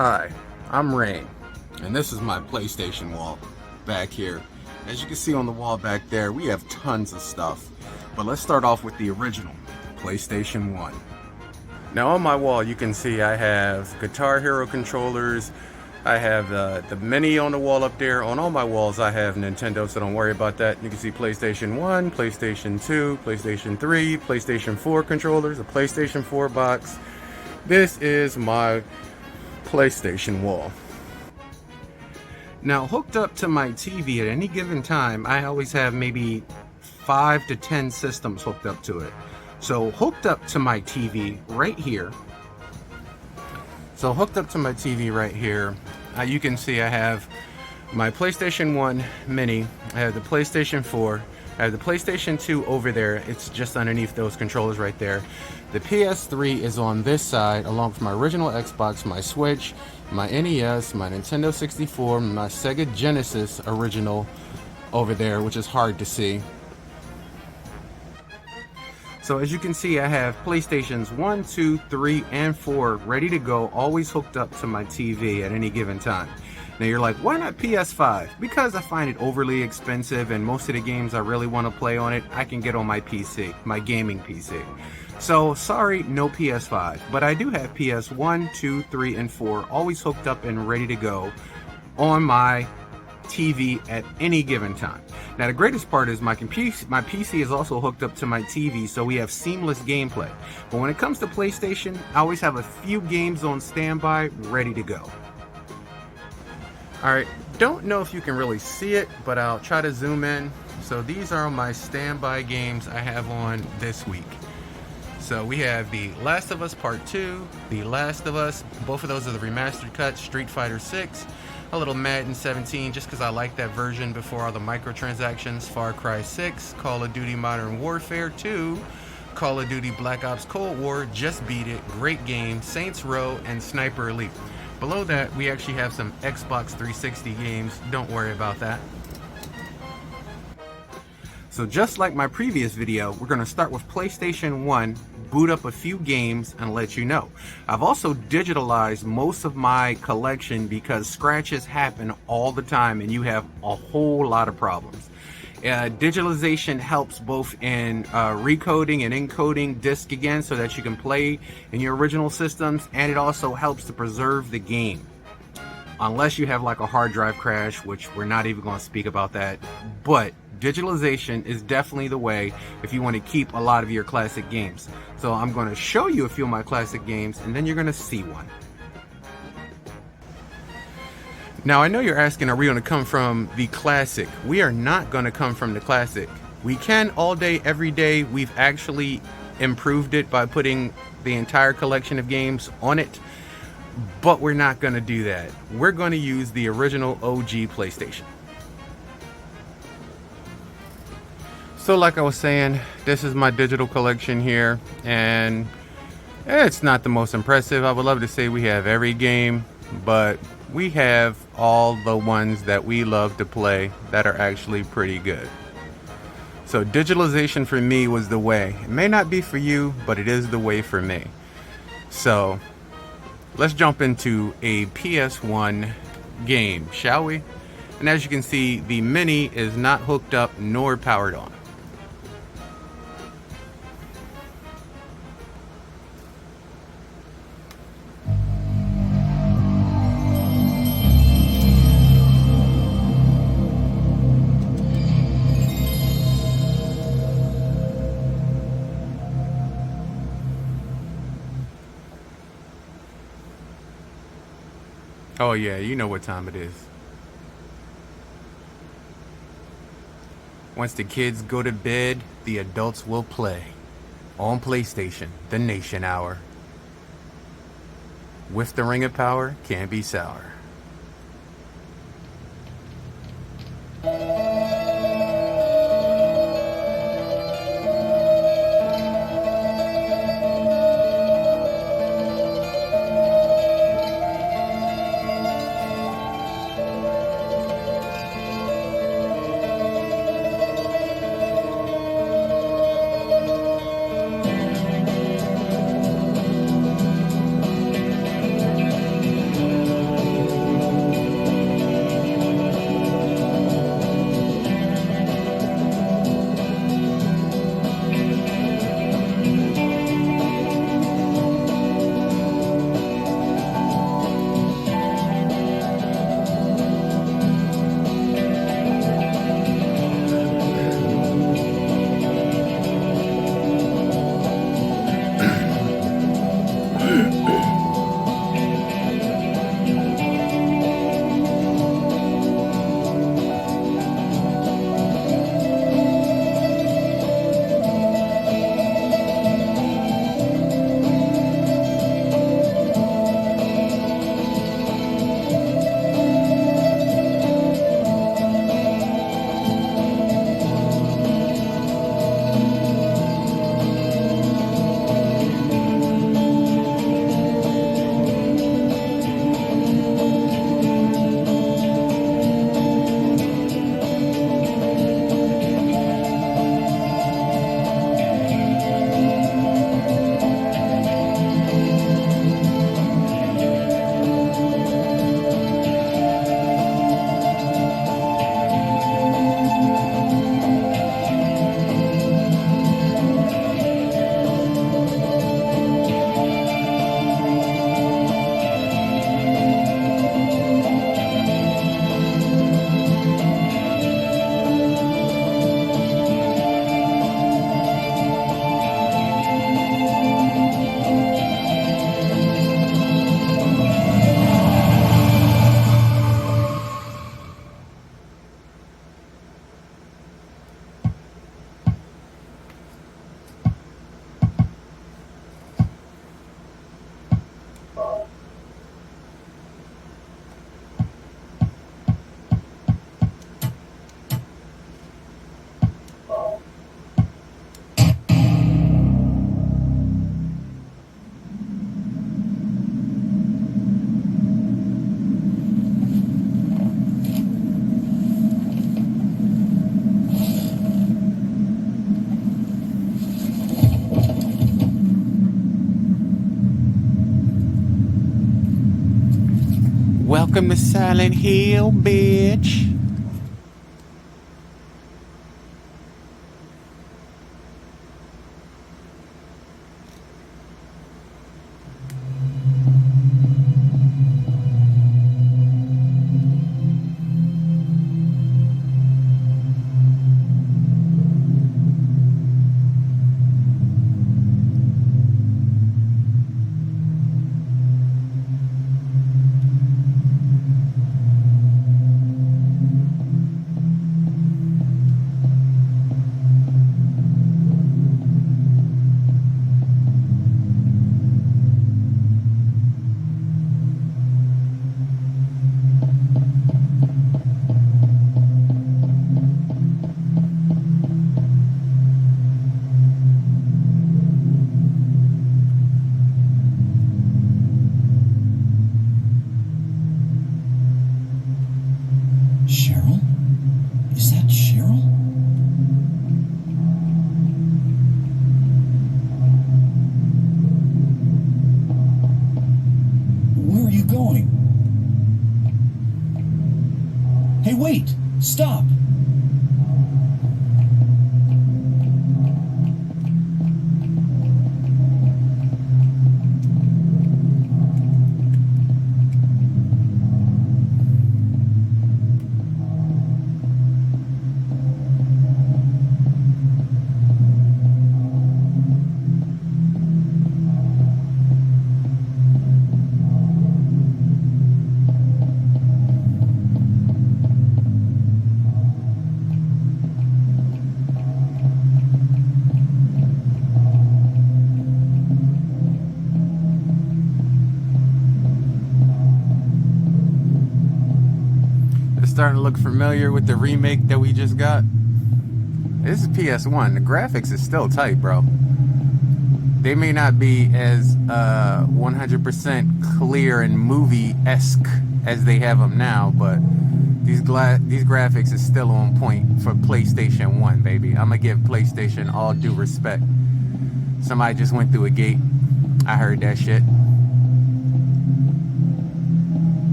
Hi, I'm Rain, and this is my PlayStation wall back here. As you can see on the wall back there, we have tons of stuff. But let's start off with the original PlayStation 1. Now on my wall you can see I have Guitar Hero controllers, I have the Mini on the wall up there. On all my walls I have Nintendo, so don't worry about that. You can see PlayStation 1, PlayStation 2, PlayStation 3, PlayStation 4 controllers, a PlayStation 4 box. This is my PlayStation wall. Now hooked up to my TV at any given time, I always have maybe 5 to 10 systems hooked up to it. So hooked up to my TV right here. You can see I have my PlayStation 1 Mini, I have the PlayStation 4, I have the PlayStation 2 over there. It's just underneath those controllers right there. The PS3 is on this side, along with my original Xbox, my Switch, my NES, my Nintendo 64, my Sega Genesis original over there, which is hard to see. So as you can see, I have PlayStations 1, 2, 3, and 4 ready to go, always hooked up to my TV at any given time. Now you're like, why not PS5? Because I find it overly expensive, and most of the games I really want to play on it, I can get on my PC, my gaming PC. So sorry, no PS5, but I do have PS1, 2, 3, and 4 always hooked up and ready to go on my TV at any given time. Now the greatest part is my PC is also hooked up to my TV, so we have seamless gameplay. But when it comes to PlayStation, I always have a few games on standby ready to go. Alright, don't know if you can really see it, but I'll try to zoom in. So these are my standby games I have on this week. So we have The Last of Us Part 2, The Last of Us, both of those are the remastered cuts, Street Fighter 6, a little Madden 17 just because I like that version before all the microtransactions, Far Cry 6, Call of Duty Modern Warfare 2, Call of Duty Black Ops Cold War, just beat it, great game, Saints Row, and Sniper Elite. Below that, we actually have some Xbox 360 games, don't worry about that. So just like my previous video, we're going to start with PlayStation 1, boot up a few games, and let you know. I've also digitalized most of my collection because scratches happen all the time and you have a whole lot of problems. Digitalization helps both in recoding and encoding disc again so that you can play in your original systems, and it also helps to preserve the game. Unless you have like a hard drive crash, which we're not even going to speak about that, but digitalization is definitely the way if you want to keep a lot of your classic games. So I'm going to show you a few of my classic games, and then you're going to see one. Now I know you're asking, are we going to come from the classic? We are not going to come from the classic. We can all day, every day. We've actually improved it by putting the entire collection of games on it, but we're not going to do that. We're going to use the original OG PlayStation. So like I was saying, this is my digital collection here, and it's not the most impressive. I would love to say we have every game, but we have all the ones that we love to play that are actually pretty good. So digitalization for me was the way. It may not be for you, but it is the way for me. So let's jump into a PS1 game, shall we? And as you can see, the Mini is not hooked up nor powered on. Oh yeah, you know what time it is. Once the kids go to bed, the adults will play. On PlayStation, the Nation Hour. With the ring of power, can't be sour. Welcome to Silent Hill, bitch. Cheryl? Is that Cheryl? Where are you going? Hey, wait! Stop! It's starting to look familiar with the remake that we just got. This is PS1. The graphics is still tight, bro. They may not be as 100% clear and movie-esque as they have them now, but these graphics is still on point for PlayStation 1, baby. I'm gonna give PlayStation all due respect. Somebody just went through a gate. I heard that shit.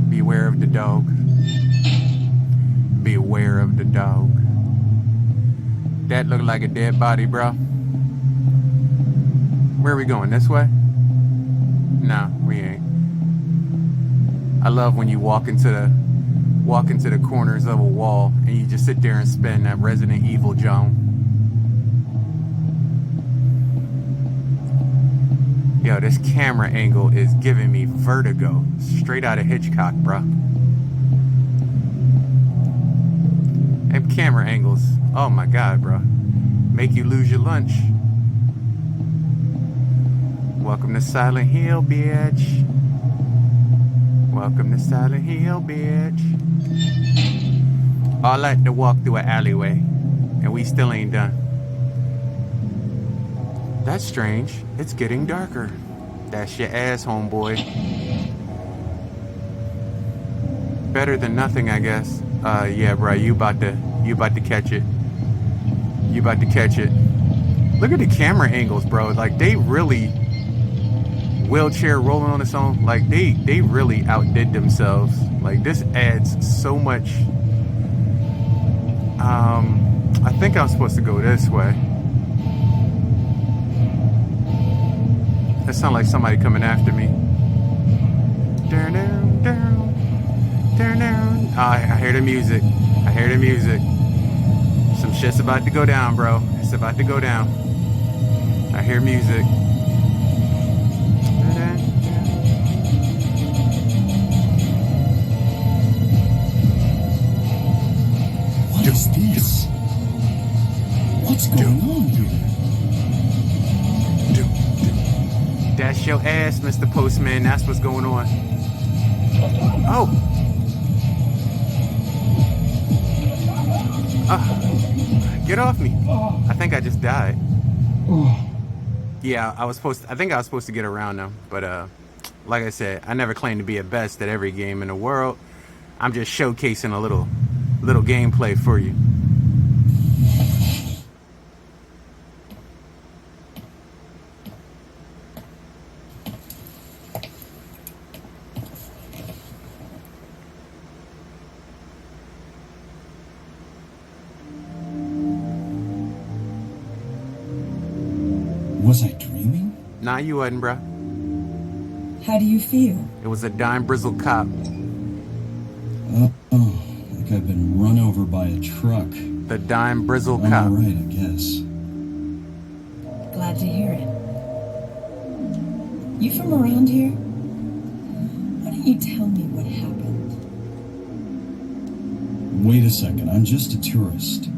Beware of the dog. Beware of the dog. That looked like a dead body, bro. Where are we going? This way? No, we ain't. I love when you walk into the corners of a wall and you just sit there and spin that Resident Evil Joan. Yo, this camera angle is giving me vertigo. Straight out of Hitchcock, bro. Them camera angles, oh my god, bro. Make you lose your lunch. Welcome to Silent Hill, bitch. Welcome to Silent Hill, bitch. I like to walk through an alleyway, and we still ain't done. That's strange. It's getting darker. That's your ass, homeboy. Better than nothing, I guess. Yeah, bro, you about to catch it. You about to catch it. Look at the camera angles, bro. Like, they really wheelchair rolling on its own. Like, they really outdid themselves. Like, this adds so much. I think I'm supposed to go this way. That sounds like somebody coming after me. Oh, I hear the music. I hear the music. Some shit's about to go down, bro. It's about to go down. I hear music. What is this? What's going on here? That's your ass, Mr. Postman. That's what's going on. Oh. Get off me. I think I just died. Yeah, I think I was supposed to get around them, but like I said, I never claimed to be a best at every game in the world. I'm just showcasing a little gameplay for you. Nah, you wasn't, bruh. How do you feel? It was a dime bristle cop. Like I've been run over by a truck. The dime bristle I'm cop. alright, I guess. Glad to hear it. You from around here? Why don't you tell me what happened? Wait a second, I'm just a tourist.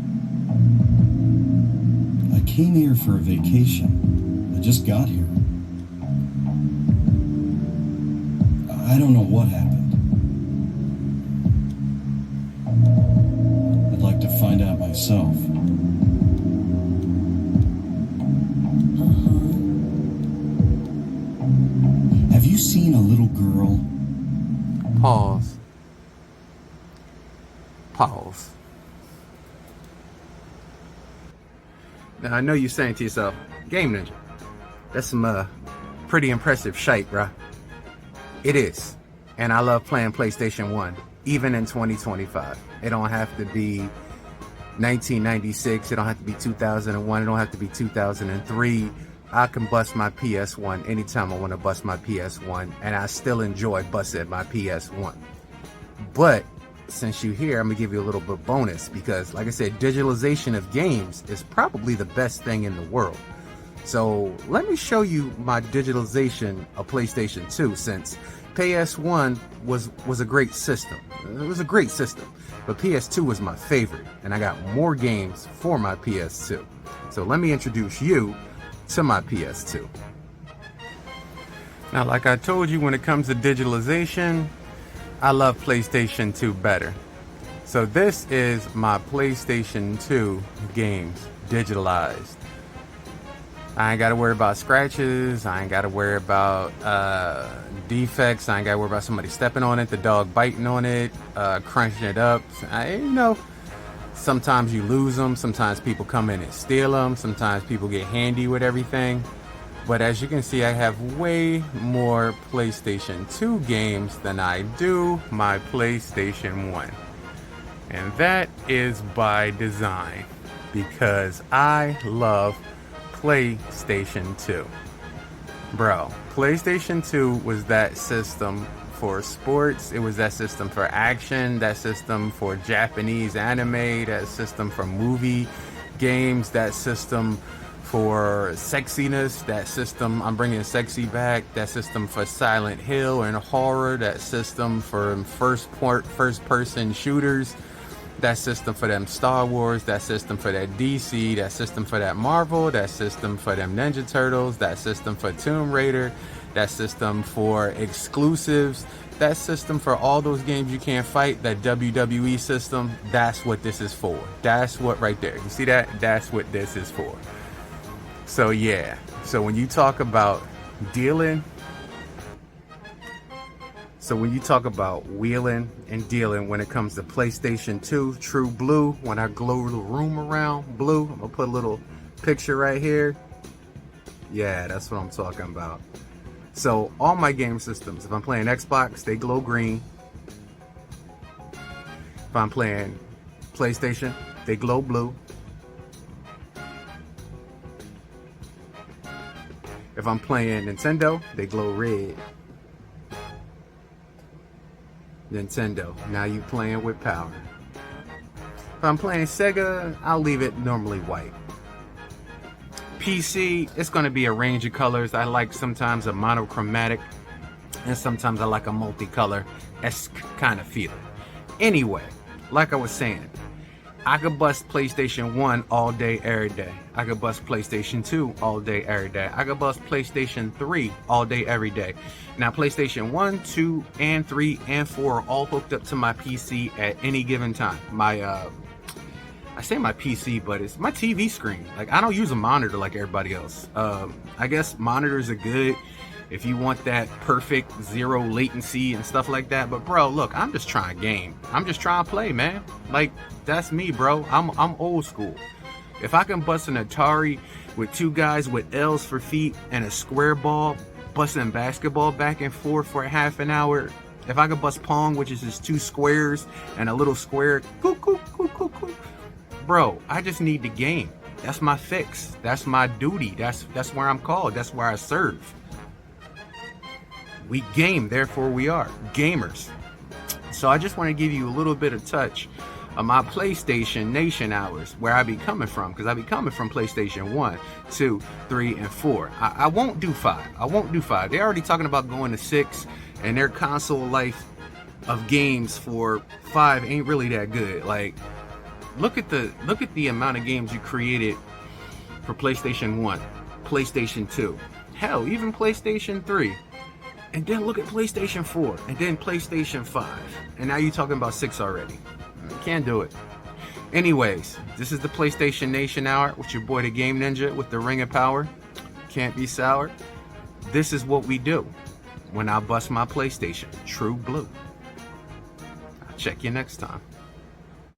I came here for a vacation. I just got here. I don't know what happened. I'd like to find out myself. Have you seen a little girl? Pause. Pause. Now I know you're saying to yourself, Game Ninja, that's some pretty impressive shite, bruh. It is. And I love playing PlayStation 1, even in 2025. It don't have to be 1996, it don't have to be 2001, it don't have to be 2003. I can bust my PS1 anytime I want to bust my PS1, and I still enjoy busting my PS1. But since you're here, I'm gonna give you a little bit bonus because, like I said, digitalization of games is probably the best thing in the world. So let me show you my digitalization of PlayStation 2, since PS1 was a great system. It was a great system, but PS2 was my favorite, and I got more games for my PS2. So let me introduce you to my PS2. Now, like I told you, when it comes to digitalization, I love PlayStation 2 better. So this is my PlayStation 2 games digitalized. I ain't got to worry about scratches. I ain't got to worry about defects. I ain't got to worry about somebody stepping on it, the dog biting on it, crunching it up. Sometimes you lose them. Sometimes people come in and steal them. Sometimes people get handy with everything. But as you can see, I have way more PlayStation 2 games than I do my PlayStation 1. And that is by design, because I love PlayStation 2. Bro, PlayStation 2 was that system for sports, it was that system for action, that system for Japanese anime, that system for movie games, that system for sexiness, that system, I'm bringing sexy back, that system for Silent Hill and horror, that system for first person shooters, that system for them Star Wars, that system for that DC, that system for that Marvel, that system for them Ninja Turtles, that system for Tomb Raider, that system for exclusives, that system for all those games you can't fight, that WWE system. That's what this is for. That's what right there. You see that? That's what this is for. So yeah, so when you talk about wheeling and dealing when it comes to PlayStation 2 True Blue, when I glow the room around blue, I'm gonna put a little picture right here. Yeah, that's what I'm talking about. So all my game systems, if I'm playing Xbox, they glow green. If I'm playing PlayStation, they glow blue. If I'm playing Nintendo, they glow red. Nintendo, now you playing with power. If I'm playing Sega, I'll leave it normally white. PC, it's going to be a range of colors. I like sometimes a monochromatic, and sometimes I like a multicolor-esque kind of feeling. Anyway, like I was saying, I could bust PlayStation 1 all day, every day. I could bust PlayStation 2 all day, every day. I could bust PlayStation 3 all day, every day. Now, PlayStation 1, 2, and 3, and 4 are all hooked up to my PC at any given time. I say my PC, but it's my TV screen. Like, I don't use a monitor like everybody else. I guess monitors are good if you want that perfect zero latency and stuff like that. But bro, look, I'm just trying to game. I'm just trying to play, man. Like, that's me, bro. I'm old school. If I can bust an Atari with two guys with L's for feet and a square ball, busting basketball back and forth for a half an hour. If I could bust Pong, which is just two squares and a little square, bro, I just need the game. That's my fix. That's my duty. That's where I'm called. That's where I serve. We game, therefore we are gamers. So I just want to give you a little bit of touch of my PlayStation Nation hours, where I be coming from, because I be coming from PlayStation 1, 2, 3, and 4. I won't do 5. I won't do 5. They're already talking about going to 6, and their console life of games for 5 ain't really that good. Like, look at the amount of games you created for PlayStation 1, PlayStation 2, hell, even PlayStation 3. And then look at PlayStation 4, and then PlayStation 5. And now you're talking about 6 already. Can't do it. Anyways, this is the PlayStation Nation Hour with your boy the Game Ninja with the Ring of Power. Can't be sour. This is what we do when I bust my PlayStation. True blue. I'll check you next time.